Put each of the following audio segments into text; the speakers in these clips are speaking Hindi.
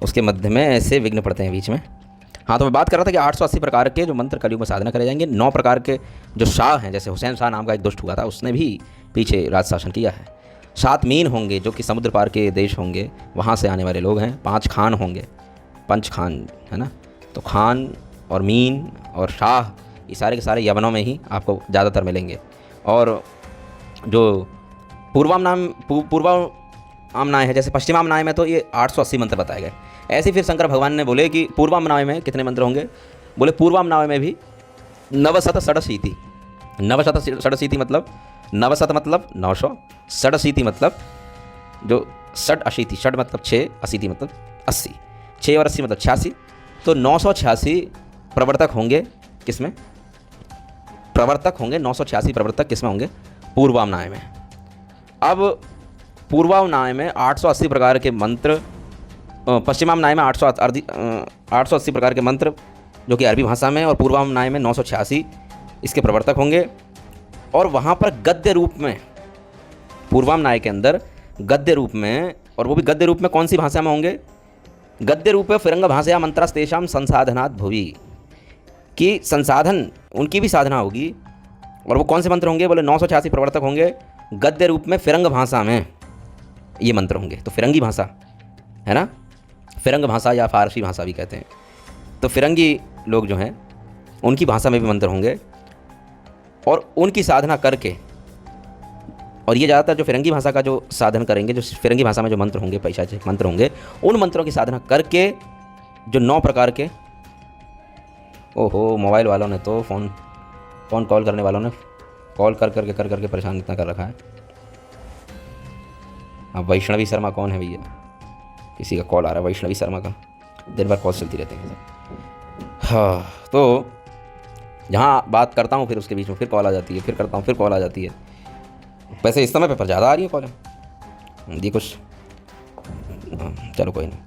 उसके मध्य में ऐसे विघ्न पड़ते हैं बीच में। हाँ, तो मैं बात कर रहा था कि 880 प्रकार के जो मंत्र कलयुग में साधना करे जाएंगे। 9 प्रकार के जो शाह हैं, जैसे हुसैन शाह नाम का एक दुष्ट हुआ था, उसने भी पीछे राज शासन किया है। 7 मीन होंगे जो कि समुद्र पार के देश होंगे, वहाँ से आने वाले लोग हैं। 5 खान होंगे, पंच खान है ना। तो खान और मीन और शाह ये सारे के सारे यवनों में ही आपको ज़्यादातर मिलेंगे। और जो पूर्वामनाय है, जैसे पश्चिमामनाय में तो ये 880 मंत्र बताए गए। ऐसे फिर शंकर भगवान ने बोले कि पूर्वामनाय में कितने मंत्र होंगे? बोले पूर्वामनाय में भी नवशत षडशीति। नवशत षडशीति मतलब नवशत मतलब 900, षडशीति मतलब जो षड अशीति, षड मतलब 6, अशीति मतलब 80, 6 और 80 मतलब 86। तो 986 प्रवर्तक होंगे किसमें? प्रवर्तक होंगे 986 प्रवर्तक किसमें होंगे? पूर्वामनाय में। अब पूर्वामनाय में 880 प्रकार के मंत्र, पश्चिमामनाय में 880 प्रकार के मंत्र जो कि अरबी भाषा में, और पूर्वामनाय में 986 इसके प्रवर्तक होंगे। और वहाँ पर गद्य रूप में, पूर्वामनाय के अंदर गद्य रूप में, और वो भी गद्य रूप में कौन सी भाषा में होंगे? गद्य रूप में फिरंग भाषा मंत्रास्तेषाम संसाधनात् भुवि, कि संसाधन उनकी भी साधना होगी। और वो कौन से मंत्र होंगे? बोले 986 प्रवर्तक होंगे गद्य रूप में फिरंग भाषा में ये मंत्र होंगे। तो फिरंगी भाषा है ना, फिरंग भाषा या फारसी भाषा भी कहते हैं। तो फिरंगी लोग जो हैं उनकी भाषा में भी मंत्र होंगे, और उनकी साधना करके, और ये ज़्यादातर जो फिरंगी भाषा का जो साधन करेंगे, जो फिरंगी भाषा में जो मंत्र होंगे, पैशाचिक मंत्र होंगे, उन मंत्रों की साधना करके जो 9 प्रकार के, ओहो मोबाइल वालों ने तो फ़ोन कॉल करने वालों ने कॉल कर करके परेशान इतना कर रखा है। अब वैष्णवी शर्मा कौन है भैया? किसी का कॉल आ रहा है वैष्णवी शर्मा का, दिन भर कॉल चलती रहती है। हाँ, तो जहाँ बात करता हूँ फिर उसके बीच में फिर कॉल आ जाती है, फिर करता हूँ फिर कॉल आ जाती है। वैसे इस समय पेपर ज़्यादा आ रही है कॉल, ये कुछ चलो कोई नहीं।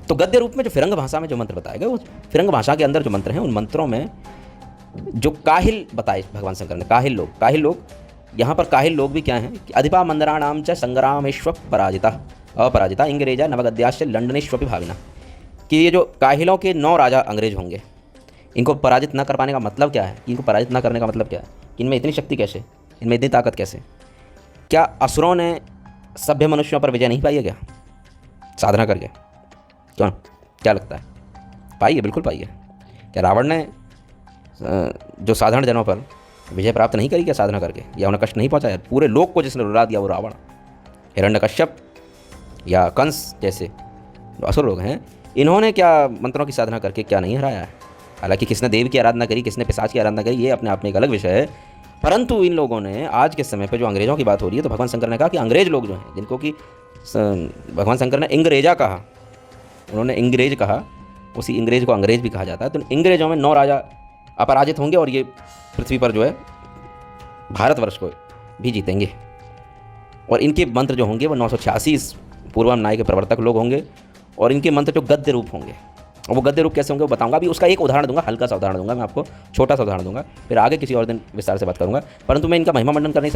तो गद्य रूप में जो फिरंग भाषा में जो मंत्र बताए गए, वो फिरंग भाषा के अंदर जो मंत्र हैं, उन मंत्रों में जो काहिल बताए भगवान शंकर ने, काहिल लोग यहाँ पर काहिल लोग भी क्या हैं कि अधिपा मंदराणाम च संग्रामेश्व पराजिता अपराजिता इंग्रेजा नवगद्याश्च लंडनेश्वपि भाविना, कि ये जो काहिलों के 9 राजा अंग्रेज होंगे, इनको पराजित न कर पाने का मतलब क्या है? इनको पराजित न करने का मतलब क्या है? कि इनमें इतनी शक्ति कैसे, इनमें इतनी ताकत कैसे? क्या असुरों ने सभ्य मनुष्यों पर विजय नहीं पाई है क्या साधना करके? क्यों, क्या लगता है? पाई है, बिल्कुल पाई है। क्या रावण ने जो साधारण जनों पर विजय प्राप्त नहीं करी क्या साधना करके, या उन्हें कष्ट नहीं पहुंचाया? पूरे लोक को जिसने रुला दिया वो रावण, हिरण्यकश्यप या कंस जैसे जो असुर लोग हैं, इन्होंने क्या मंत्रों की साधना करके क्या नहीं हराया है? हालांकि किसने देव की आराधना करी, किसने पिशाच की आराधना करी, ये अपने आप में एक अलग विषय है। परंतु इन लोगों ने आज के समय पे जो अंग्रेज़ों की बात हो रही है, तो भगवान शंकर ने कहा कि अंग्रेज लोग जो हैं, जिनको कि भगवान शंकर ने इंग्रेजा कहा, उन्होंने इंग्रेज कहा, उसी इंग्रेज को अंग्रेज भी कहा जाता है। तो इंग्रेजों में 9 राजा अपराजित होंगे, और ये पृथ्वी पर जो है भारतवर्ष को भी जीतेंगे। और इनके मंत्र जो होंगे वो 986 पूर्वामनाय के प्रवर्तक लोग होंगे, और इनके मंत्र जो गद्य रूप होंगे, और वो गद्य रूप कैसे होंगे वो बताऊंगा। अभी उसका एक उदाहरण दूंगा, हल्का सा उदाहरण दूंगा मैं आपको, छोटा सा उदाहरण दूंगा, फिर आगे किसी और दिन विस्तार से बात करूंगा। परंतु मैं इनका महिमा मंडन करने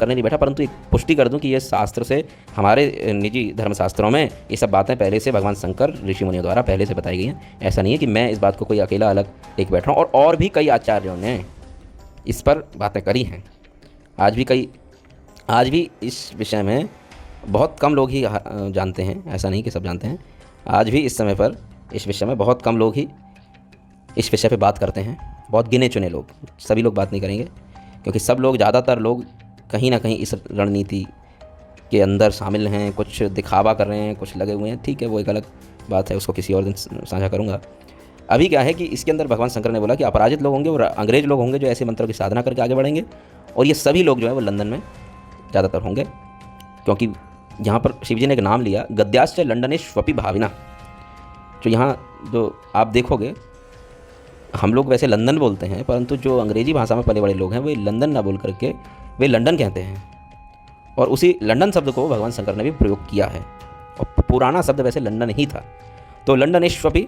नहीं बैठा, परंतु एक पुष्टि कर दूं कि ये शास्त्र से, हमारे निजी धर्मशास्त्रों में ये सब बातें पहले से भगवान शंकर ऋषि मुनियों द्वारा पहले से बताई गई हैं। ऐसा नहीं है कि मैं इस बात को कोई अकेला अलग लेके बैठ रहा हूँ, और भी कई आचार्यों ने इस पर बातें करी हैं। आज भी इस विषय में बहुत कम लोग ही जानते हैं, ऐसा नहीं कि सब जानते हैं। आज भी इस समय पर इस विषय में बहुत कम लोग ही इस विषय पे बात करते हैं, बहुत गिने चुने लोग, सभी लोग बात नहीं करेंगे, क्योंकि सब लोग, ज़्यादातर लोग कहीं ना कहीं इस रणनीति के अंदर शामिल हैं, कुछ दिखावा कर रहे हैं, कुछ लगे हुए हैं। ठीक है, वो एक अलग बात है, उसको किसी और दिन साझा करूँगा। अभी क्या है कि इसके अंदर भगवान शंकर ने बोला कि अपराजित लोग होंगे और अंग्रेज लोग होंगे जो ऐसे मंत्रों की साधना करके आगे बढ़ेंगे, और ये सभी लोग जो है वो लंदन में ज़्यादातर होंगे, क्योंकि यहाँ पर शिव जी ने एक नाम लिया, गद्याश्च लंडनेश्वपि भाविना। तो यहाँ जो आप देखोगे, हम लोग वैसे लंदन बोलते हैं, परंतु जो अंग्रेजी भाषा में पले बड़े लोग हैं वे लंदन ना बोल करके वे लंदन कहते हैं, और उसी लंदन शब्द को भगवान शंकर ने भी प्रयोग किया है, और पुराना शब्द वैसे लंदन ही था। तो लंडनेश्वपि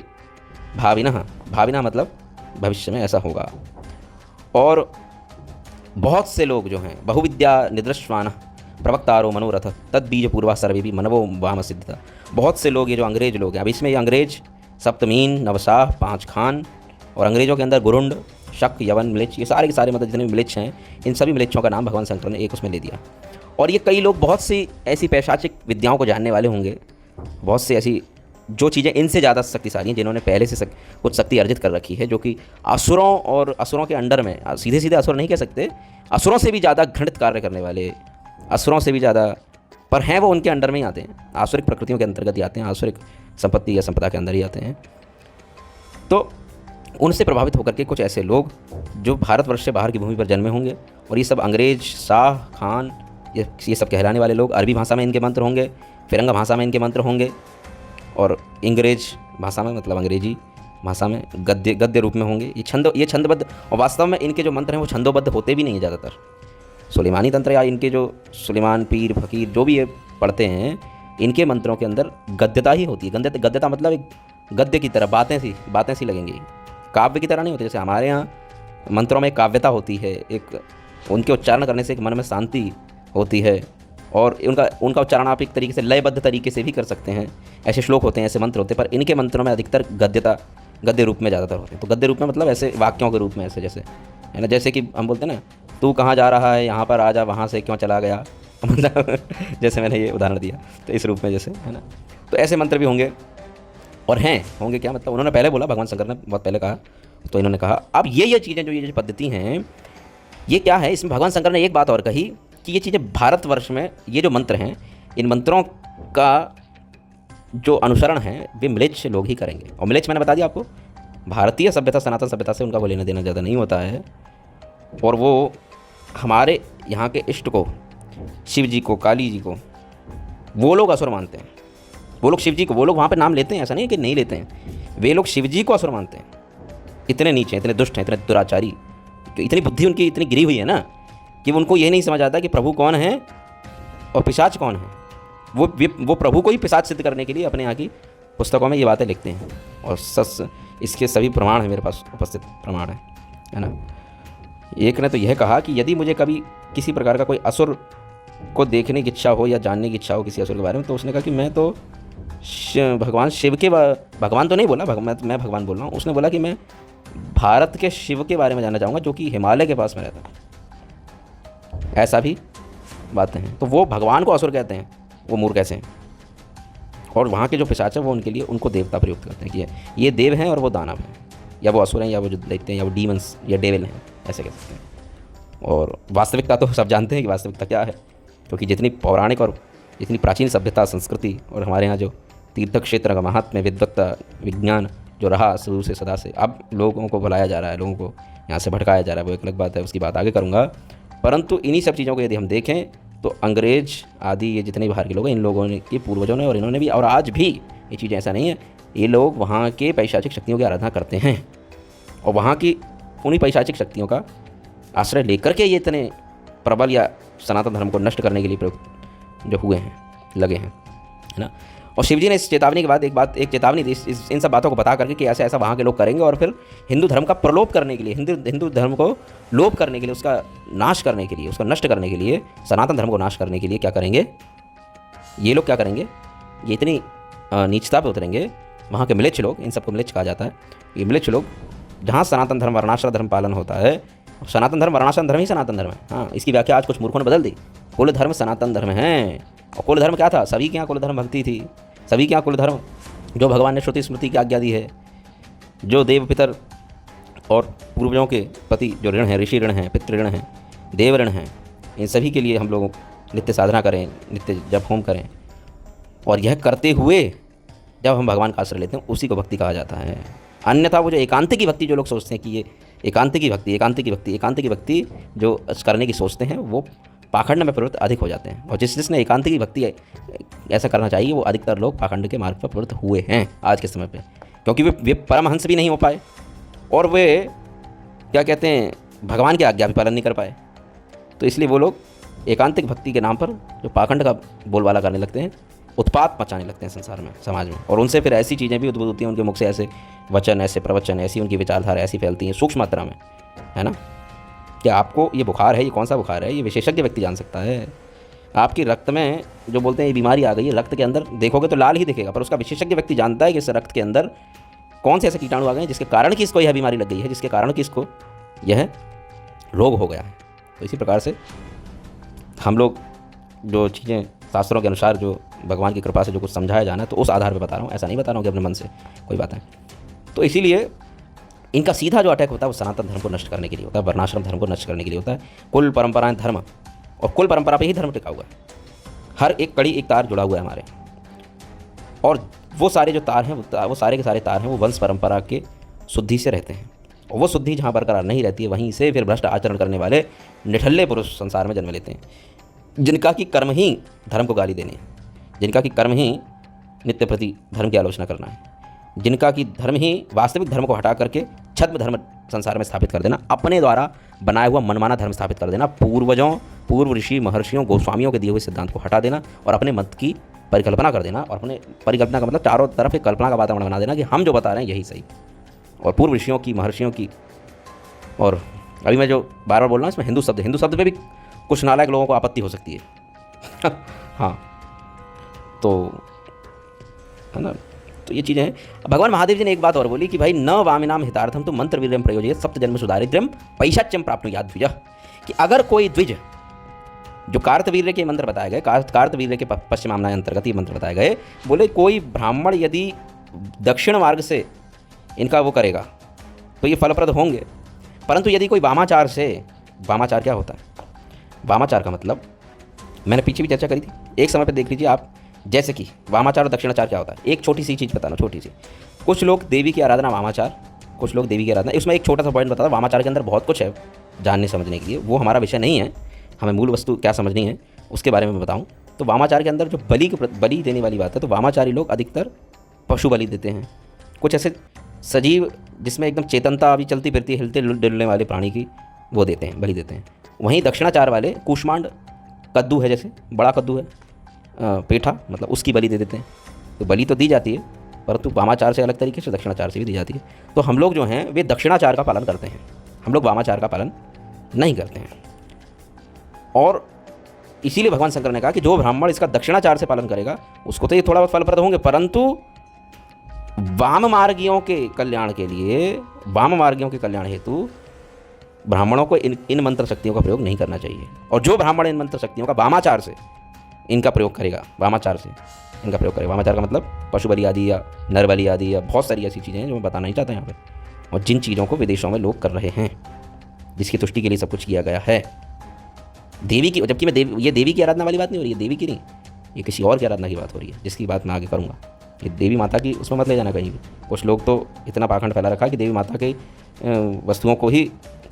भाविना, भाविना मतलब भविष्य में ऐसा होगा। और बहुत से लोग जो हैं बहुविद्या निदृश्वान, प्रवक्तारो मनोरथ तद बीज पूर्वा सर्वे भी मनवो वाम सिद्धिता। बहुत से लोग, ये जो अंग्रेज लोग हैं, अब इसमें ये अंग्रेज सप्तमीन, नवशाह, पाँच खान और अंग्रेज़ों के अंदर गुरुंड, शक, यवन, म्लेच्छ, ये सारे के सारे मतलब जितने भी म्लेच्छ हैं, इन सभी म्लेच्छों का नाम भगवान शंकर ने एक उसमें ले दिया। और ये कई लोग बहुत सी ऐसी पैशाचिक विद्याओं को जानने वाले होंगे, बहुत सी ऐसी जो चीज़ें इनसे ज़्यादा शक्तिशाली हैं, जिन्होंने पहले से कुछ शक्ति अर्जित कर रखी है, जो कि असुरों और असुरों के अंडर में, सीधे सीधे असुर नहीं कह सकते, असुरों से भी ज़्यादा घृणित कार्य करने वाले, असुरों से भी ज़्यादा, पर हैं वो उनके अंडर में ही आते हैं, आसुरिक प्रकृतियों के अंतर्गत ही आते हैं, आसुरिक संपत्ति या संपदा के अंदर ही आते हैं। तो उनसे प्रभावित होकर के कुछ ऐसे लोग जो भारतवर्ष से बाहर की भूमि पर जन्मे होंगे, और ये सब अंग्रेज, शाह, खान, ये सब कहलाने वाले लोग, अरबी भाषा में इनके मंत्र होंगे, फिरंगा भाषा में इनके मंत्र होंगे, और अंग्रेज भाषा में मतलब अंग्रेजी भाषा में गद्य रूप में होंगे। ये छंदबद्ध, और वास्तव में इनके जो मंत्र हैं वो छंदोबद्ध होते भी नहीं है ज़्यादातर। सुलेमानी तंत्र या इनके जो सुलेमान, पीर, फकीर जो भी ये पढ़ते हैं, इनके मंत्रों के अंदर गद्यता ही होती है। गद्यता मतलब एक गद्य की तरह, बातें सी लगेंगी, काव्य की तरह नहीं होती। जैसे हमारे यहाँ मंत्रों में काव्यता होती है, एक उनके उच्चारण करने से एक मन में शांति होती है, और उनका उच्चारण आप एक तरीके से लयबद्ध तरीके से भी कर सकते हैं। ऐसे श्लोक होते हैं, ऐसे मंत्र होते हैं, पर इनके मंत्रों में अधिकतर गद्य रूप में ज़्यादातर होते हैं। तो गद्य रूप में मतलब ऐसे वाक्यों के रूप में, ऐसे जैसे है ना, जैसे कि हम बोलते हैं ना, तू कहाँ जा रहा है, यहाँ पर आ जा, वहाँ से क्यों चला गया, मतलब जैसे मैंने ये उदाहरण दिया, तो इस रूप में जैसे है ना, तो ऐसे मंत्र भी होंगे। और होंगे क्या मतलब, उन्होंने पहले बोला, भगवान शंकर ने बहुत पहले कहा, तो इन्होंने कहा अब ये चीज़ें जो ये पद्धति हैं, ये क्या है। इसमें भगवान शंकर ने एक बात और कही कि ये चीज़ें भारतवर्ष में, ये जो मंत्र हैं, इन मंत्रों का जो अनुसरण है वे म्लेच्छ लोग ही करेंगे। और म्लेच्छ मैंने बता दिया आपको, भारतीय सभ्यता, सनातन सभ्यता से उनका वो लेना देना ज़्यादा नहीं होता है, और वो हमारे यहाँ के इष्ट को, शिव जी को, काली जी को, वो लोग असुर मानते हैं। वो लोग शिव जी को, वो लोग वहाँ पे नाम लेते हैं, ऐसा नहीं है कि नहीं लेते हैं, वे लोग शिव जी को असुर मानते हैं। इतने नीचे हैं, इतने दुष्ट हैं, इतने दुराचारी, इतनी बुद्धि उनकी इतनी गिरी हुई है ना, कि उनको ये नहीं समझ आता कि प्रभु कौन है और पिशाच कौन है। वो प्रभु को ही पिशाच सिद्ध करने के लिए अपने यहाँ की पुस्तकों में ये बातें लिखते हैं, और सच इसके सभी प्रमाण हैं, मेरे पास उपस्थित प्रमाण है ना। एक ने तो यह कहा कि यदि मुझे कभी किसी प्रकार का कोई असुर को देखने की इच्छा हो या जानने की इच्छा हो किसी असुर के बारे में, तो उसने कहा कि मैं तो भगवान शिव के, भगवान तो नहीं बोला, मैं भगवान बोल रहा हूँ, उसने बोला कि मैं भारत के शिव के बारे में जानना चाहूँगा, जो कि हिमालय के पास में रहता है। ऐसा भी बातें हैं। तो वो भगवान को असुर कहते हैं, वो मूर्ख कैसे हैं। और वहाँ के जो पिशाच है वो उनके लिए उनको देवता प्रयुक्त करते हैं कि ये देव हैं और वो दानव हैं, या वो असुर हैं, या वो जो दैत्य हैं, या वो डीमंस या डेविल हैं, ऐसे कह सकते हैं। और वास्तविकता तो सब जानते हैं कि वास्तविकता क्या है, क्योंकि जितनी पौराणिक और जितनी प्राचीन सभ्यता, संस्कृति, और हमारे यहाँ जो तीर्थ क्षेत्र का महात्म्य, विद्वत्ता, विज्ञान जो रहा शुरू से सदा से, अब लोगों को बुलाया जा रहा है, लोगों को यहाँ से भटकाया जा रहा है, वो एक अलग बात है, उसकी बात आगे करूँगा। परंतु इन्हीं सब चीज़ों को यदि हम देखें तो अंग्रेज आदि ये जितने बाहर के लोग हैं, इन लोगों ने के पूर्वजों ने, और इन्होंने भी, और आज भी ये चीज़ें ऐसा नहीं है, ये लोग वहाँ के पैशाचिक शक्तियों की आराधना करते हैं, और वहाँ की उन्हीं पैशाचिक शक्तियों का आश्रय लेकर के ये इतने प्रबल या सनातन धर्म को नष्ट करने के लिए प्रयुक्त जो हुए हैं, लगे हैं, है ना। और शिवजी ने इस चेतावनी के बाद एक चेतावनी दी, इन सब बातों को बता करके कि ऐसा ऐसा वहाँ के लोग करेंगे, और फिर हिंदू धर्म का प्रलोभ करने के लिए, हिंदू धर्म को लोप करने के लिए, उसका नाश करने के लिए, उसको नष्ट करने के लिए, सनातन धर्म को नाश करने के लिए क्या करेंगे ये लोग, क्या करेंगे, ये इतनी नीचता पे उतरेंगे। वहाँ के म्लेच्छ लोग, इन सबको म्लेच्छ कहा जाता है, ये म्लेच्छ लोग, जहाँ सनातन धर्म वर्णाश्रम धर्म पालन होता है, सनातन धर्म वर्णाश्रम धर्म ही सनातन धर्म है। हाँ, इसकी व्याख्या आज कुछ मूर्खों ने बदल दी, कुल धर्म सनातन धर्म है। और कुल धर्म क्या था, सभी के यहाँ कुल धर्म भक्ति थी, सभी के यहाँ कुल धर्म जो भगवान ने श्रुति स्मृति की आज्ञा दी है, जो देव पितर और पूर्वजों के प्रति जो ऋण है, ऋषि ऋण है, पितृ ऋण है, देव ऋण है, इन सभी के लिए हम लोग नित्य साधना करें, नित्य जप होम करें, और यह करते हुए जब हम भगवान का आश्रय लेते हैं, उसी को भक्ति कहा जाता है। अन्यथा वो जो एकांतिक की भक्ति जो लोग सोचते हैं कि ये एकांतिक की भक्ति जो करने की सोचते हैं, वो पाखंड में प्रवृत्त अधिक हो जाते हैं। और जिसने एकांतिक की भक्ति ऐसा करना चाहिए, वो अधिकतर लोग पाखंड के मार्ग पर प्रवृत्त हुए हैं आज के समय पे, क्योंकि वे परमहंस भी नहीं हो पाए, और वे क्या कहते हैं, भगवान की आज्ञा भी पालन नहीं कर पाए। तो इसलिए वो लोग एकांतिक भक्ति के नाम पर जो पाखंड का बोलबाला करने लगते हैं, उत्पात मचाने लगते हैं संसार में, समाज में, और उनसे फिर ऐसी चीज़ें भी उद्भूत होती हैं, उनके मुख से ऐसे वचन, ऐसे प्रवचन, ऐसी उनकी विचारधारा ऐसी फैलती हैं सूक्ष्म मात्रा में, है ना। क्या आपको ये बुखार है, ये कौन सा बुखार है, ये विशेषज्ञ व्यक्ति जान सकता है, आपकी रक्त में जो बोलते हैं ये बीमारी आ गई है, रक्त के अंदर देखोगे तो लाल ही दिखेगा, पर उसका विशेषज्ञ व्यक्ति जानता है कि इस रक्त के अंदर कौन से ऐसे कीटाणु आ गए हैं जिसके कारण कि इसको यह बीमारी लग गई है, जिसके कारण कि इसको यह रोग हो गया है। तो इसी प्रकार से हम लोग जो चीज़ें शास्त्रों के अनुसार जो भगवान की कृपा से जो कुछ समझाया जाना है तो उस आधार पर बता रहा हूँ, ऐसा नहीं बता रहा हूँ कि अपने मन से कोई बात है। तो इसीलिए इनका सीधा जो अटैक होता है वो सनातन धर्म को नष्ट करने के लिए होता है, वर्णाश्रम धर्म को नष्ट करने के लिए होता है। कुल परंपराएं धर्म, और कुल परंपरा पे ही धर्म टिका हुआ है। हर एक कड़ी एक तार जुड़ा हुआ है हमारे, और वो सारे जो तार हैं वो सारे के सारे तार हैं वो वंश परंपरा के शुद्धि से रहते हैं। और वो शुद्धि जहाँ बरकरार नहीं रहती है वहीं से फिर भ्रष्ट आचरण करने वाले निठल्ले पुरुष संसार में जन्म लेते हैं, जिनका कि कर्म ही धर्म को गाली देनी है, जिनका कि कर्म ही नित्य प्रति धर्म की आलोचना करना है, जिनका कि धर्म ही वास्तविक धर्म को हटा करके छद्म धर्म संसार में स्थापित कर देना, अपने द्वारा बनाया हुआ मनमाना धर्म स्थापित कर देना, पूर्व ऋषि महर्षियों गोस्वामियों के दिए हुए सिद्धांत को हटा देना और अपने मत की परिकल्पना कर देना। और अपने परिकल्पना का मतलब चारों तरफ एक कल्पना का वातावरण बना देना कि हम जो बता रहे हैं यही सही, और पूर्व ऋषियों की महर्षियों की। और अभी मैं जो बार बार बोल रहा हूँ इसमें हिंदू शब्द पे भी कुछ नालायक लोगों को आपत्ति हो सकती है हाँ, तो है ना। तो ये चीज़ें हैं। भगवान महादेव जी ने एक बात और बोली कि भाई न वामिनाम हितार्थम तो मंत्र वीर्यम प्रयोजयेत सप्त जन्म सुदारिद्र्यम पैशाच्यम प्राप्नुयात् द्विजः, कि अगर कोई द्विज जो कार्तवीर्य के मंत्र बताए गए, कार्तवीर्य के पश्चिमामनाय अंतर्गत ये मंत्र बताए गए, बोले कोई ब्राह्मण यदि दक्षिण मार्ग से इनका वो करेगा तो ये फलप्रद होंगे, परंतु यदि कोई वामाचार से, वामाचार क्या होता है, वामाचार का मतलब मैंने पीछे भी चर्चा करी थी, एक समय पर देख लीजिए आप, जैसे कि वामाचार और दक्षिणाचार क्या होता है। एक छोटी सी चीज़ बताना, छोटी सी, कुछ लोग देवी की आराधना वामाचार, कुछ लोग देवी की आराधना, इसमें एक छोटा सा पॉइंट बताता, वामाचार के अंदर बहुत कुछ है जानने समझने के लिए, वो हमारा विषय नहीं है, हमें मूल वस्तु क्या समझनी है उसके बारे में बताऊँ। तो वामाचार के अंदर जो बलि देने वाली बात है, तो वामाचारी लोग अधिकतर पशु बलि देते हैं, कुछ ऐसे सजीव जिसमें एकदम चेतनता अभी चलती फिरती हिलते डुलने वाले प्राणी की वो देते हैं, बलि देते हैं। वहीं दक्षिणाचार वाले कूष्मांड कद्दू है, जैसे बड़ा कद्दू है, पेठा मतलब उसकी बलि दे देते हैं। तो बलि तो दी जाती है, परंतु वामाचार से अलग तरीके से दक्षिणाचार से भी दी जाती है। तो हम लोग जो हैं वे दक्षिणाचार का पालन करते हैं, हम लोग वामाचार का पालन नहीं करते हैं। और इसीलिए भगवान शंकर ने कहा कि जो ब्राह्मण इसका दक्षिणाचार से पालन करेगा उसको तो ये थोड़ा बहुत फलप्रद होंगे, परंतु वाम मार्गियों के कल्याण के लिए, वाम मार्गियों के कल्याण हेतु ब्राह्मणों को इन मंत्र शक्तियों का प्रयोग नहीं करना चाहिए। और जो ब्राह्मण इन मंत्र शक्तियों का वामाचार से इनका प्रयोग करेगा, वामाचार से इनका प्रयोग करेगा, वामाचार का मतलब पशु बलि आदि या नर बलि आदि या बहुत सारी ऐसी चीज़ें हैं जो मैं बताना नहीं चाहता यहाँ पे, और जिन चीज़ों को विदेशों में लोग कर रहे हैं, जिसकी तुष्टि के लिए सब कुछ किया गया है देवी की, जबकि ये देवी की आराधना वाली बात नहीं हो रही है, देवी की नहीं, ये किसी और की आराधना की बात हो रही है, जिसकी बात मैं आगे करूँगा। ये देवी माता की उसमें मत ले जाना कहीं भी। कुछ लोग तो इतना पाखंड फैला रखा कि देवी माता के वस्तुओं को ही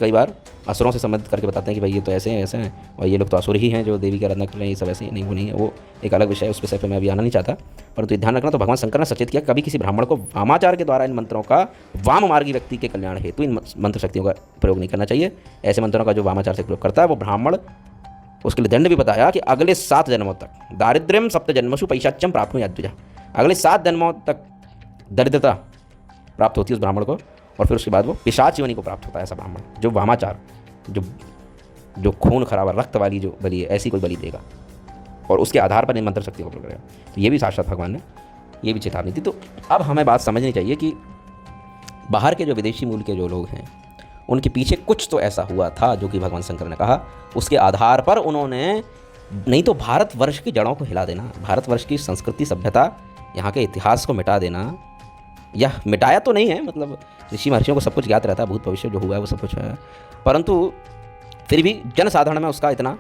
कई बार असुरों से संबंधित करके बताते हैं कि भाई ये तो ऐसे हैं ऐसे हैं, और ये लोग तो असुर ही हैं जो देवी की आराधना कर रहे हैं, ये सब ऐसे ही नहीं, वो नहीं है, वो एक अलग विषय है, उस विषय पर मैं अभी आना नहीं चाहता। परंतु ये ध्यान रखना, तो भगवान शंकर ने सचेत किया कभी किसी ब्राह्मण को वामाचार के द्वारा इन मंत्रों का, वाम मार्गी व्यक्ति के कल्याण हेतु इन मंत्र शक्तियों का प्रयोग नहीं करना चाहिए। ऐसे मंत्रों का जो वामाचार से प्रयोग करता है वो ब्राह्मण, उसके लिए दंड भी बताया कि अगले 7 जन्मों तक दारिद्र्यम सप्त जन्मसु पैशाच्यम प्राप्नुयात् द्विजः, अगले 7 जन्मों तक दरिद्रता प्राप्त होती है उस ब्राह्मण को, और फिर उसके बाद वो पिशाच योनि को प्राप्त होता है ऐसा ब्राह्मण जो वामाचार, जो खून खराबा रक्त वाली जो बलि है, ऐसी कोई बलि देगा और उसके आधार पर इन मंत्र शक्ति को प्रयोग करेगा। तो ये भी साक्षात भगवान ने ये भी चेतावनी थी। तो अब हमें बात समझनी चाहिए कि बाहर के जो विदेशी मूल के जो लोग हैं उनके पीछे कुछ तो ऐसा हुआ था जो कि भगवान शंकर ने कहा, उसके आधार पर उन्होंने, नहीं तो भारतवर्ष की जड़ों को हिला देना, भारतवर्ष की संस्कृति सभ्यता, यहाँ के इतिहास को मिटा देना, या मिटाया तो नहीं है, मतलब ऋषि महर्षियों को सब कुछ ज्ञात रहता है, भूत भविष्य जो हुआ है वो सब कुछ है, परंतु फिर भी जनसाधारण में उसका इतना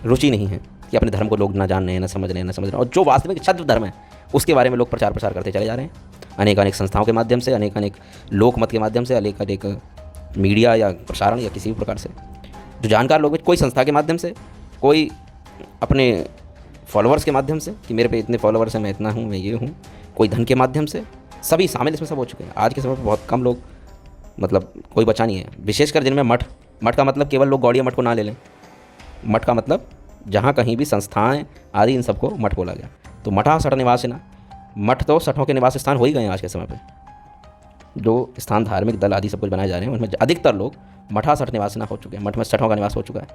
रुचि नहीं है कि अपने धर्म को लोग ना जान रहे हैं, ना समझ रहे हैं, ना समझ रहे हैं। और जो वास्तविक छद्म धर्म है उसके बारे में लोग प्रचार प्रसार करते चले जा रहे हैं, अनेक संस्थाओं के माध्यम से, अनेक लोकमत के माध्यम से, अनेक मीडिया या प्रसारण या किसी भी प्रकार से जो जानकार लोग, कोई संस्था के माध्यम से, कोई अपने फॉलोअर्स के माध्यम से कि मेरे पे इतने फॉलोअर्स हैं, मैं इतना हूँ, मैं ये हूँ, कोई धन के माध्यम से, सभी शामिल इसमें सब हो चुके हैं। आज के समय पर बहुत कम लोग, मतलब कोई बचा नहीं है, विशेषकर जिनमें मठ का मतलब केवल लोग गौड़िया मठ को ना ले लें, मठ का मतलब जहाँ कहीं भी संस्थाएं आदि इन सबको मठ बोला गया। तो मठा सठ निवासिना, मठ तो सठों के निवास स्थान हो ही गए हैं आज के समय पे, जो स्थान धार्मिक दल आदि सब कुछ बनाए जा रहे हैं उनमें अधिकतर लोग मठा सठ निवासिना हो चुके हैं, मठ में सठों का निवास हो चुका है।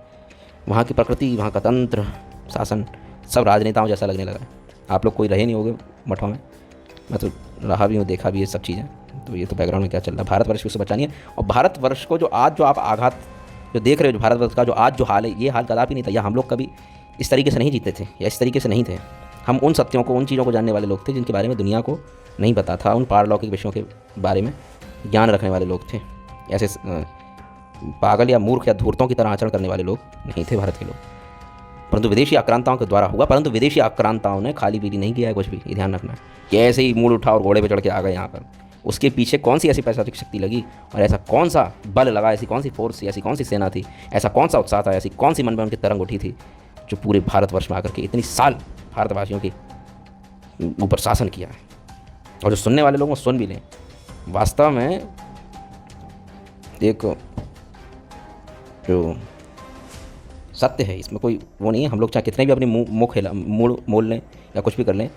वहाँ की प्रकृति, वहाँ का तंत्र शासन सब राजनेताओं जैसा लगने लगा है। आप लोग कोई रहे नहीं होगे मठों में, मैं तो रहा भी हूँ, देखा भी ये सब चीज़ें। तो ये तो बैकग्राउंड में क्या चल रहा है, भारतवर्ष की उससे बचानी है। और भारतवर्ष को जो आज जो आप आघात जो देख रहे हो, जो भारतवर्ष का जो आज जो हाल है, ये हाल कदापि नहीं था, या हम लोग कभी इस तरीके से नहीं जीते थे, या इस तरीके से नहीं थे। हम उन सत्यों को, उन चीज़ों को जानने वाले लोग थे जिनके बारे में दुनिया को नहीं पता था। उन पारलौकिक विषयों के बारे में ज्ञान रखने वाले लोग थे। ऐसे पागल या मूर्ख या धूर्तों की तरह आचरण करने वाले लोग नहीं थे भारत के लोग। परंतु विदेशी आक्रांताओं के द्वारा हुआ। परंतु विदेशी आक्रांताओं ने खाली पीली नहीं किया है कुछ भी, ये ध्यान रखना है कि ऐसे ही मूड उठा और घोड़े पर चढ़ के आ गए यहाँ पर। उसके पीछे कौन सी ऐसी पैसाचिक शक्ति लगी, और ऐसा कौन सा बल लगा, ऐसी कौन सी फोर्स थी, ऐसी कौन सी सेना थी, ऐसा कौन सा उत्साह था, ऐसी कौन सी मन में उनकी तरंग उठी थी, जो पूरे भारतवर्ष में आकर के इतनी साल भारतवासियों के ऊपर शासन किया है। और जो सुनने वाले लोग वो सुन भी लें। वास्तव में एक जो सत्य है, इसमें कोई वो नहीं है। हम लोग चाहे कितने भी अपनी मुँह मोल लें या कुछ भी कर लें,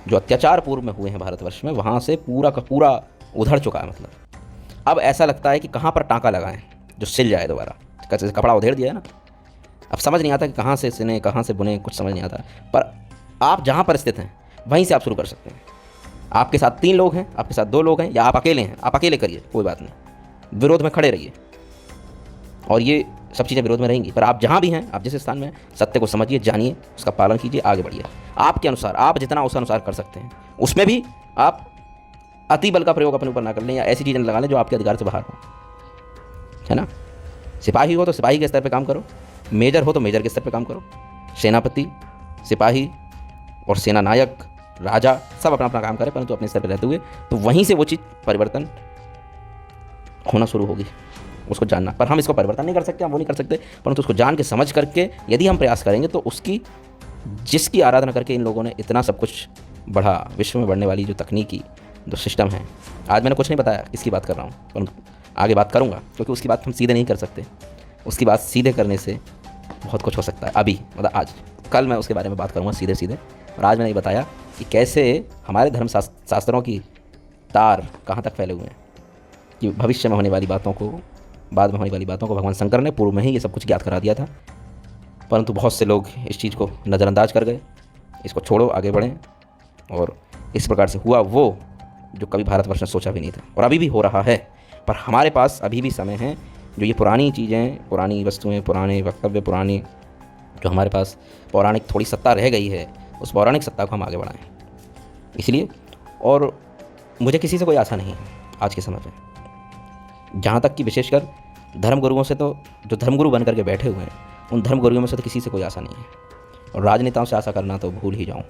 जो अत्याचार पूर्व में हुए हैं भारतवर्ष में, वहाँ से पूरा का पूरा उधड़ चुका है। मतलब अब ऐसा लगता है कि कहाँ पर टाँका लगाएं जो सिल जाए दोबारा। कैसे कपड़ा उधेड़ दिया है ना, अब समझ नहीं आता कि कहाँ से सिने, कहाँ से बुने, कुछ समझ नहीं आता। पर आप जहाँ पर स्थित हैं वहीं से आप शुरू कर सकते हैं। आपके साथ 3 लोग हैं, आपके साथ 2 लोग हैं, या आप अकेले हैं, आप अकेले करिए, कोई बात नहीं, विरोध में खड़े रहिए। और ये सब चीज़ें विरोध में रहेंगी, पर आप जहाँ भी हैं, आप जिस स्थान में हैं, सत्य को समझिए, जानिए, उसका पालन कीजिए, आगे बढ़िए। आपके अनुसार आप जितना उस अनुसार कर सकते हैं, उसमें भी आप अति बल का प्रयोग अपने ऊपर ना कर लें, या ऐसी चीज़ें लगा लें जो आपके अधिकार से बाहर हो, है ना। सिपाही हो तो सिपाही के स्तर पर काम करो, मेजर हो तो मेजर के स्तर पर काम करो। सेनापति, सिपाही और सेना नायक, राजा सब अपना अपना काम करें, परंतु अपने स्तर पर रहते हुए, तो वहीं से वो चीज़ परिवर्तन होना शुरू होगी। उसको जानना, पर हम इसको परिवर्तन नहीं कर सकते, हम वो नहीं कर सकते, परंतु उसको जान के समझ करके यदि हम प्रयास करेंगे तो उसकी, जिसकी आराधना करके इन लोगों ने इतना सब कुछ बढ़ा, विश्व में बढ़ने वाली जो तकनीकी जो सिस्टम है। आज मैंने कुछ नहीं बताया, इसकी बात कर रहा हूँ, परंतु आगे बात करूँगा, क्योंकि उसकी बात हम सीधे नहीं कर सकते। उसकी बात सीधे करने से बहुत कुछ हो सकता है। अभी मतलब आज कल मैं उसके बारे में बात करूँगा सीधे सीधे। और आज मैंने ये बताया कि कैसे हमारे धर्म शास्त्रों की तार कहाँ तक फैले हुए हैं, कि भविष्य में होने वाली बातों को, बाद में होने वाली बातों को भगवान शंकर ने पूर्व में ही ये सब कुछ ज्ञात करा दिया था, परंतु बहुत से लोग इस चीज़ को नज़रअंदाज कर गए। इसको छोड़ो, आगे बढ़ें। और इस प्रकार से हुआ वो जो कभी भारतवर्ष ने सोचा भी नहीं था, और अभी भी हो रहा है। पर हमारे पास अभी भी समय है, जो ये पुरानी चीज़ें, पुरानी वस्तुएं, पुराने वक्तव्य, पुरानी जो हमारे पास पौराणिक थोड़ी सत्ता रह गई है, उस पौराणिक सत्ता को हम आगे बढ़ाएं। इसलिए, और मुझे किसी से कोई आशा नहीं है आज के समय में, जहाँ तक कि विशेषकर धर्मगुरुओं से, तो जो धर्मगुरु बन करके बैठे हुए हैं, उन धर्मगुरुओं में से तो किसी से कोई आशा नहीं है। और राजनेताओं से आशा करना तो भूल ही जाऊँ,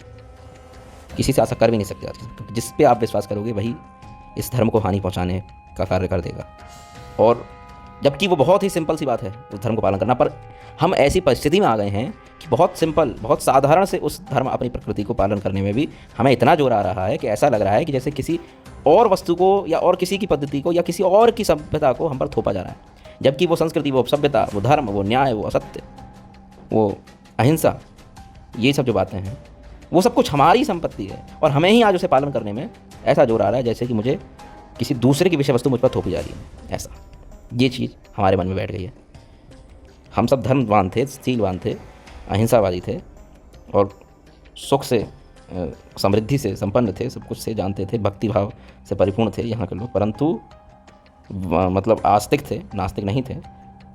किसी से आशा कर भी नहीं सकते आज, क्योंकि जिस पे आप विश्वास करोगे वही इस धर्म को हानि पहुँचाने का कार्य कर देगा। और जबकि वो बहुत ही सिंपल सी बात है उस धर्म को पालन करना, पर हम ऐसी परिस्थिति में आ गए हैं कि बहुत सिंपल, बहुत साधारण से उस धर्म, अपनी प्रकृति को पालन करने में भी हमें इतना जोर आ रहा है कि ऐसा लग रहा है कि जैसे किसी और वस्तु को, या और किसी की पद्धति को, या किसी और की सभ्यता को हम पर थोपा जा रहा है। जबकि वो संस्कृति, वो सभ्यता, वो धर्म, वो न्याय, वो असत्य, वो अहिंसा, ये सब जो बातें हैं, वो सब कुछ हमारी संपत्ति है, और हमें ही आज उसे पालन करने में ऐसा जोर आ रहा है जैसे कि मुझे किसी दूसरे की विषय वस्तु मुझ पर थोपी जा रही है। ऐसा ये चीज़ हमारे मन में बैठ गई है। हम सब धर्मवान थे, शीलवान थे, अहिंसावादी थे, और सुख से, समृद्धि से संपन्न थे, सब कुछ से जानते थे, भक्ति भाव से परिपूर्ण थे यहाँ के लोग, परंतु मतलब आस्तिक थे, नास्तिक नहीं थे।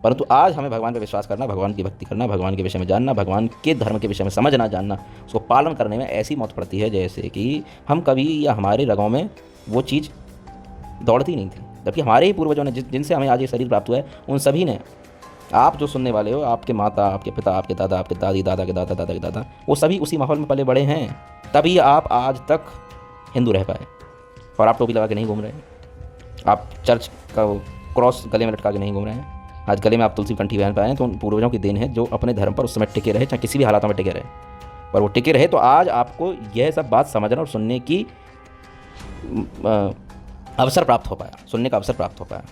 परंतु आज हमें भगवान पर विश्वास करना, भगवान की भक्ति करना, भगवान के विषय में जानना, भगवान के धर्म के विषय में समझना, जानना, उसको पालन करने में ऐसी मौत पड़ती है जैसे कि हम कभी, या हमारे रगों में वो चीज़ दौड़ती नहीं थी। जबकि हमारे ही पूर्वजों ने, जिनसे हमें आज ये शरीर प्राप्त हुआ है, उन सभी ने, आप जो सुनने वाले हो, आपके माता, आपके पिता, आपके दादा, आपके दादी, दादा के दादा, दादा के दादा, वो सभी उसी माहौल में पले बड़े हैं, तभी आप आज तक हिंदू रह पाए। और आप टोपी लगा के नहीं घूम रहे हैं, आप चर्च का क्रॉस गले में लटका के नहीं घूम रहे हैं, आज गले में आप तुलसी कंठी पहन पाए हैं, तो उन पूर्वजों की देन है जो अपने धर्म पर उस समय टिके रहे, चाहे किसी भी हालातों में टिके रहे, पर वो टिके रहे। तो आज आपको यह सब बात समझना और सुनने की अवसर प्राप्त हो पाया, सुनने का अवसर प्राप्त हो पाया,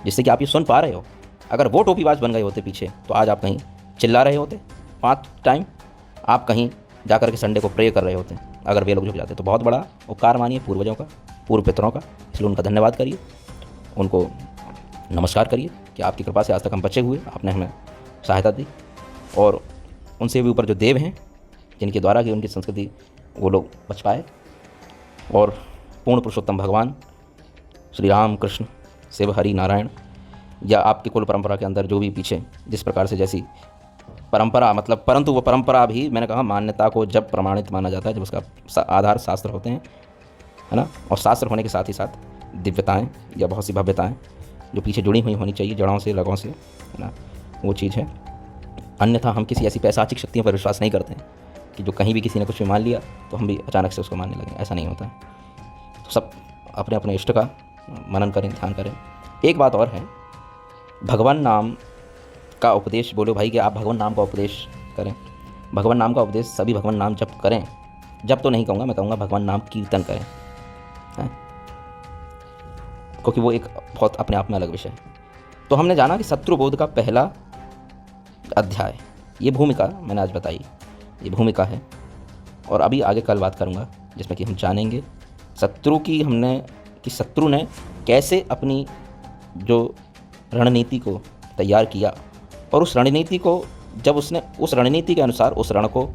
जिससे कि आप ये सुन पा रहे हो। अगर वो टोपीबाज बन गए होते पीछे, तो आज आप कहीं चिल्ला रहे होते 5 टाइम, आप कहीं जा कर के संडे को प्रे कर रहे होते। अगर वे लोग झुक जाते तो बहुत बड़ा उपकार मानिए पूर्वजों का, पूर्व पितरों का। इसलिए उनका धन्यवाद करिए, उनको नमस्कार करिए कि आपकी कृपा से आज तक हम बचे हुए, आपने हमें सहायता दी। और उनसे भी ऊपर जो देव हैं, जिनके द्वारा कि उनकी संस्कृति वो लोग बच पाए, और पूर्ण पुरुषोत्तम भगवान श्री राम कृष्ण शिव हरि नारायण, या आपकी कुल परंपरा के अंदर जो भी पीछे जिस प्रकार से जैसी परंपरा, मतलब परंतु वो परंपरा भी मैंने कहा मान्यता को जब प्रमाणित माना जाता है, जब उसका आधार शास्त्र होते हैं, है ना, और शास्त्र होने के साथ ही साथ दिव्यताएं या बहुत सी भव्यताएं जो पीछे जुड़ी हुई होनी चाहिए, जड़ों से लगों से, है ना, वो चीज़ है। अन्यथा हम किसी ऐसी पैशाचिक शक्तियों पर विश्वास नहीं करते हैं कि जो कहीं भी किसी ने कुछ भी मान लिया तो हम भी अचानक से उसको मानने लगें, ऐसा नहीं होता है। तो सब अपने अपने इष्ट का मनन करें, ध्यान करें। एक बात और है, भगवान नाम का उपदेश, बोलो भाई कि आप भगवान नाम का उपदेश करें। भगवान नाम का उपदेश सभी भगवान नाम जप करें, जब तो नहीं कहूँगा, मैं कहूँगा भगवान नाम कीर्तन करें, हैं, क्योंकि वो एक बहुत अपने आप में अलग विषय है। तो हमने जाना कि शत्रुबोध का पहला अध्याय, ये भूमिका मैंने आज बताई, ये भूमिका है। और अभी आगे कल बात करूँगा जिसमें कि हम जानेंगे शत्रु की, हमने कि शत्रु ने कैसे अपनी जो रणनीति को तैयार किया, और उस रणनीति को जब उसने उस रणनीति के अनुसार उस रण को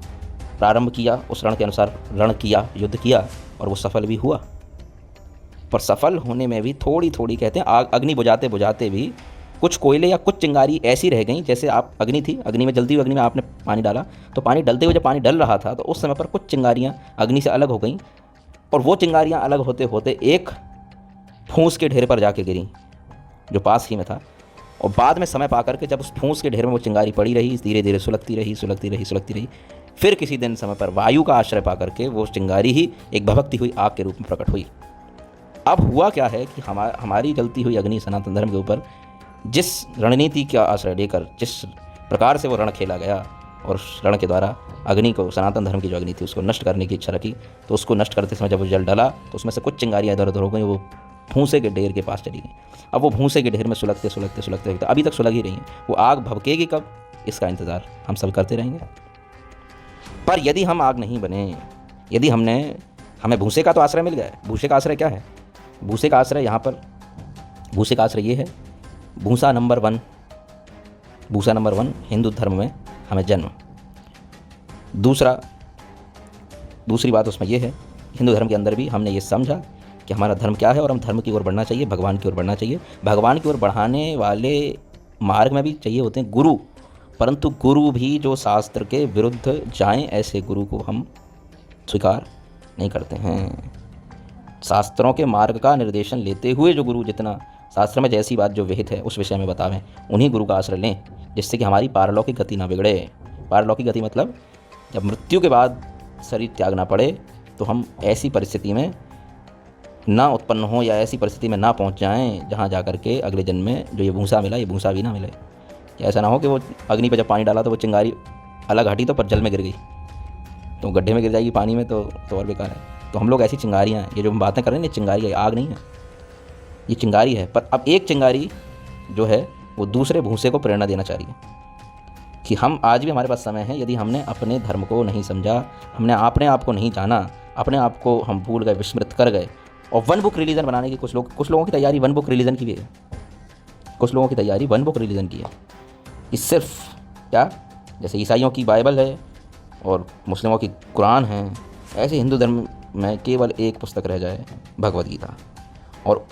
प्रारंभ किया, उस रण के अनुसार रण किया, युद्ध किया, और वो सफल भी हुआ। पर सफल होने में भी थोड़ी थोड़ी, कहते हैं आग अग्नि बुझाते बुझाते भी कुछ कोयले या कुछ चिंगारी ऐसी रह गई, जैसे आप अग्नि थी, अग्नि में जलती हुई अग्नि में आपने पानी डाला, तो पानी डलते हुए जब पानी डल रहा था तो उस समय पर कुछ चिंगारियाँ अग्नि से अलग हो गई, और वो चिंगारियाँ अलग होते होते एक फूंस के ढेर पर जाके गिरी जो पास ही में था। और बाद में समय पा करके जब उस फूंस के ढेर में वो चिंगारी पड़ी रही, धीरे धीरे सुलगती रही, सुलगती रही, सुलगती रही, फिर किसी दिन समय पर वायु का आश्रय पा करके वो चिंगारी ही एक भभकती हुई आग के रूप में प्रकट हुई। अब हुआ क्या है कि हमारी जलती हुई अग्नि सनातन धर्म के ऊपर जिस रणनीति का आश्रय लेकर, जिस प्रकार से वो रण खेला गया, और उस रण के द्वारा अग्नि को, सनातन धर्म की जो अग्नि थी उसको नष्ट करने की इच्छा रखी, तो उसको नष्ट करते समय जब वो जल डला तो उसमें से कुछ चिंगारियाँ इधर उधर हो गई, वो भूसे के ढेर के पास चली गई। अब वो भूसे के ढेर में सुलगते सुलगते सुलगते अभी तक सुलग ही रही हैं। वो आग भभकेगी कब, इसका इंतज़ार हम सब करते रहेंगे। पर यदि हम आग नहीं बने, यदि हमें भूसे का तो आश्रय मिल गया है। भूसे का आश्रय क्या है? भूसे का आश्रय यहाँ पर, भूसे का आश्रय ये है, भूसा नंबर 1, भूसा नंबर 1 हिंदू धर्म में हमें जन्म। दूसरी बात उसमें यह है, हिंदू धर्म के अंदर भी हमने ये समझा कि हमारा धर्म क्या है, और हम धर्म की ओर बढ़ना चाहिए, भगवान की ओर बढ़ना चाहिए। भगवान की ओर बढ़ाने वाले मार्ग में भी चाहिए होते हैं गुरु, परंतु गुरु भी जो शास्त्र के विरुद्ध जाएं, ऐसे गुरु को हम स्वीकार नहीं करते हैं। शास्त्रों के मार्ग का निर्देशन लेते हुए जो गुरु जितना शास्त्र में जैसी बात जो विहित है उस विषय में बतावें, उन्हीं गुरु का आश्रय लें, जिससे कि हमारी पारलौकिक गति ना बिगड़े। पारलौकिक गति मतलब जब मृत्यु के बाद शरीर त्यागना पड़े तो हम ऐसी परिस्थिति में ना उत्पन्न हो, या ऐसी परिस्थिति में ना पहुंच जाएं जहां जाकर के अगले जन्म में जो ये भूसा मिला, ये भूसा भी ना मिले। या ऐसा ना हो कि वो अग्नि पर जब पानी डाला तो वो चिंगारी अलग हटी तो पर जल में गिर गई, तो गड्ढे में गिर जाएगी पानी में, तो और बेकार है। तो हम लोग ऐसी चिंगारियाँ हैं, ये जो हम बातें कर रहे हैं, ये चिंगारी है, आग नहीं है, ये चिंगारी है। पर अब एक चिंगारी जो है वो दूसरे भूसे को प्रेरणा देना चाहिए कि हम आज भी, हमारे पास समय है, यदि हमने अपने धर्म को नहीं समझा, हमने अपने आप को नहीं जाना, अपने आप को हम भूल गए, विस्मृत कर गए, और वन बुक रिलीजन बनाने की कुछ लोगों की तैयारी वन बुक रिलीजन की भी है, कुछ लोगों की तैयारी वन बुक रिलीजन की है। इस सिर्फ क्या, जैसे ईसाइयों की बाइबल है और मुस्लिमों की कुरान है, ऐसे हिंदू धर्म में केवल एक पुस्तक रह जाए, भगवद गीता। और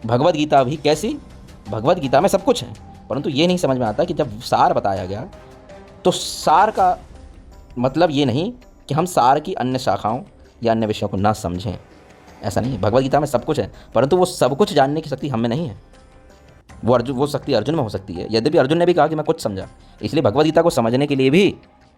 भगवद गीता भी कैसी, भगवद गीता में सब कुछ है, परंतु ये नहीं समझ में आता कि जब सार बताया गया तो सार का मतलब ये नहीं कि हम सार की अन्य शाखाओं या अन्य विषयों को ना समझें, ऐसा नहीं है। भगवद गीता में सब कुछ है, परंतु वो सब कुछ जानने की शक्ति हम में नहीं है। वो शक्ति अर्जुन में हो सकती है, यद्यपि अर्जुन ने भी कहा कि मैं कुछ समझा। इसलिए भगवद गीता को समझने के लिए भी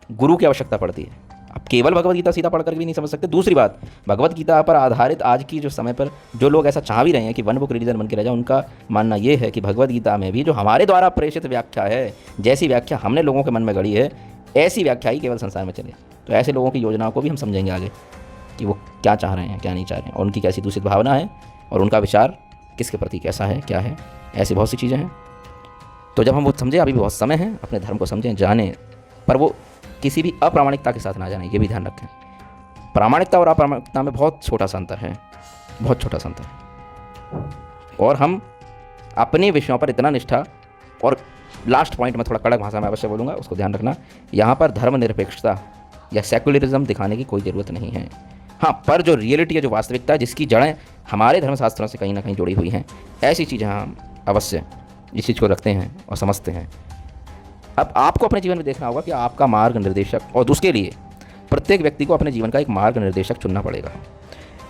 गुरु की आवश्यकता पड़ती है। आप केवल भगवद गीता सीधा पढ़कर भी नहीं समझ सकते। दूसरी बात, भगवद गीता पर आधारित आज की जो समय पर जो लोग ऐसा चाह भी रहे हैं कि वन बुक रिलीजन बन के रह जाए, उनका मानना ये है कि भगवद गीता में भी जो हमारे द्वारा प्रेषित व्याख्या है, जैसी व्याख्या हमने लोगों के मन में गढ़ी है, ऐसी व्याख्या ही केवल संसार में चले। तो ऐसे लोगों की योजनाओं को भी हम समझेंगे आगे कि वो क्या चाह रहे हैं, क्या नहीं चाह रहे हैं, और उनकी कैसी दूषित भावना है, और उनका विचार किसके प्रति कैसा है, क्या है, ऐसी बहुत सी चीज़ें हैं। तो जब हम वो समझें, अभी भी बहुत समय है, अपने धर्म को समझें, जानें, पर वो किसी भी अप्रामाणिकता के साथ ना जाने, ये भी ध्यान रखें। प्रामाणिकता और अप्रामाणिकता में बहुत छोटा सा अंतर है, बहुत छोटा सा अंतर है। और हम अपने विषयों पर इतना निष्ठा और लास्ट पॉइंट में थोड़ा कड़क भाषा में अवश्य बोलूँगा, उसको ध्यान रखना। यहाँ पर धर्मनिरपेक्षता या सेकुलरिज्म दिखाने की कोई ज़रूरत नहीं है। हाँ, पर जो रियलिटी है, जो वास्तविकता है, जिसकी जड़ें हमारे धर्मशास्त्रों से कहीं ना कहीं जुड़ी हुई हैं, ऐसी चीज़ें हम अवश्य इस चीज़ को रखते हैं और समझते हैं। अब आपको अपने जीवन में देखना होगा कि आपका मार्ग निर्देशक, और उसके लिए प्रत्येक व्यक्ति को अपने जीवन का एक मार्ग निर्देशक चुनना पड़ेगा।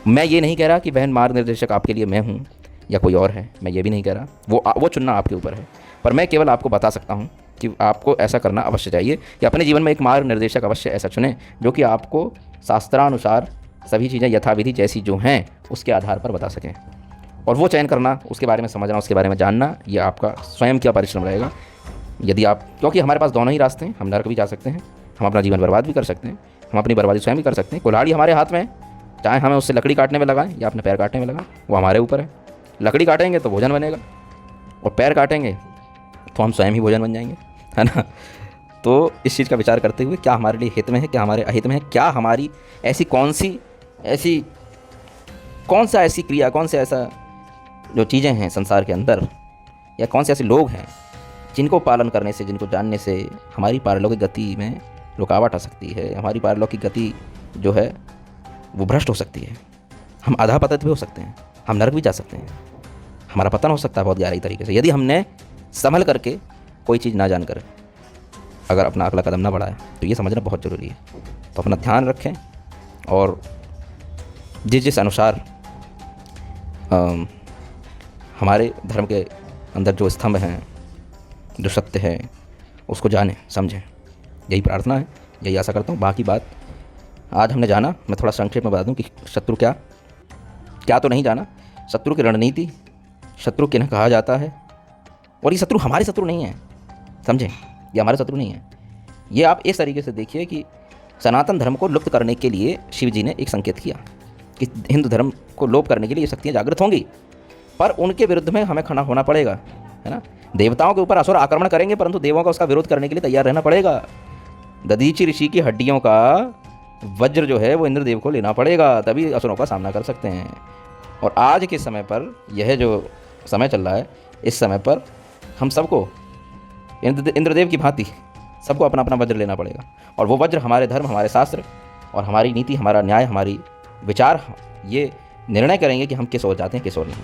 मैं ये नहीं कह रहा कि वह मार्ग निर्देशक आपके लिए मैं हूँ या कोई और है, मैं ये भी नहीं कह रहा, वो चुनना आपके ऊपर है। पर मैं केवल आपको बता सकता हूँ कि आपको ऐसा करना अवश्य चाहिए कि अपने जीवन में एक मार्ग निर्देशक अवश्य ऐसा चुनें जो कि आपको शास्त्रानुसार सभी चीज़ें यथाविधि जैसी जो हैं उसके आधार पर बता सकें। और वो चयन करना, उसके बारे में समझना, उसके बारे में जानना, ये आपका स्वयं का परिश्रम रहेगा। यदि आप, क्योंकि हमारे पास दोनों ही रास्ते हैं, हम नरक भी जा सकते हैं, हम अपना जीवन बर्बाद भी कर सकते हैं, हम अपनी बर्बादी स्वयं भी कर सकते हैं। कुल्हाड़ी हमारे हाथ में है, चाहे हमें उससे लकड़ी काटने में लगाएं या अपने पैर काटने में लगाएं, वो हमारे ऊपर है। लकड़ी काटेंगे तो भोजन बनेगा, और पैर काटेंगे तो हम स्वयं ही भोजन बन जाएंगे, है ना। तो इस चीज़ का विचार करते हुए क्या हमारे लिए हित में है, क्या हमारे अहित में है, क्या हमारी ऐसी कौन सा ऐसी क्रिया, कौन से ऐसा जो चीज़ें हैं संसार के अंदर, या कौन से ऐसे लोग हैं जिनको पालन करने से, जिनको जानने से हमारी पारलौकिक गति में रुकावट आ सकती है, हमारी पारलौकिक गति जो है वो भ्रष्ट हो सकती है, हम अधःपतित भी हो सकते हैं, हम नरक भी जा सकते हैं, हमारा पतन हो सकता है बहुत गहरी तरीके से, यदि हमने संभल करके कोई चीज़ ना जानकर अगर अपना अगला कदम ना बढ़ाया। तो ये समझना बहुत ज़रूरी है। तो अपना ध्यान रखें, और जिस अनुसार हमारे धर्म के अंदर जो स्तंभ हैं, जो सत्य है, उसको जानें, समझें। यही प्रार्थना है, यही आशा करता हूँ। बाकी बात आज हमने जाना, मैं थोड़ा संक्षेप में बता दूँ कि शत्रु क्या तो नहीं जाना, शत्रु की रणनीति, शत्रु किन्हें कहा जाता है, और ये शत्रु हमारे शत्रु नहीं है, समझें, ये हमारे शत्रु नहीं है। ये आप इस तरीके से देखिए कि सनातन धर्म को लुप्त करने के लिए शिव जी ने एक संकेत किया कि हिंदू धर्म को लोप करने के लिए ये शक्तियाँ जागृत होंगी, पर उनके विरुद्ध में हमें खड़ा होना पड़ेगा, है ना। देवताओं के ऊपर असुर आक्रमण करेंगे, परंतु देवों का उसका विरोध करने के लिए तैयार रहना पड़ेगा। दधीचि ऋषि की हड्डियों का वज्र जो है वो इंद्रदेव को लेना पड़ेगा, तभी असुरों का सामना कर सकते हैं। और आज के समय पर यह जो समय चल रहा है, इस समय पर हम सबको इंद्रदेव की भांति सबको अपना अपना वज्र लेना पड़ेगा, और वो वज्र हमारे धर्म, हमारे शास्त्र और हमारी नीति, हमारा न्याय, हमारी विचार ये निर्णय करेंगे कि हम किस ओर जाते हैं, किस ओर नहीं।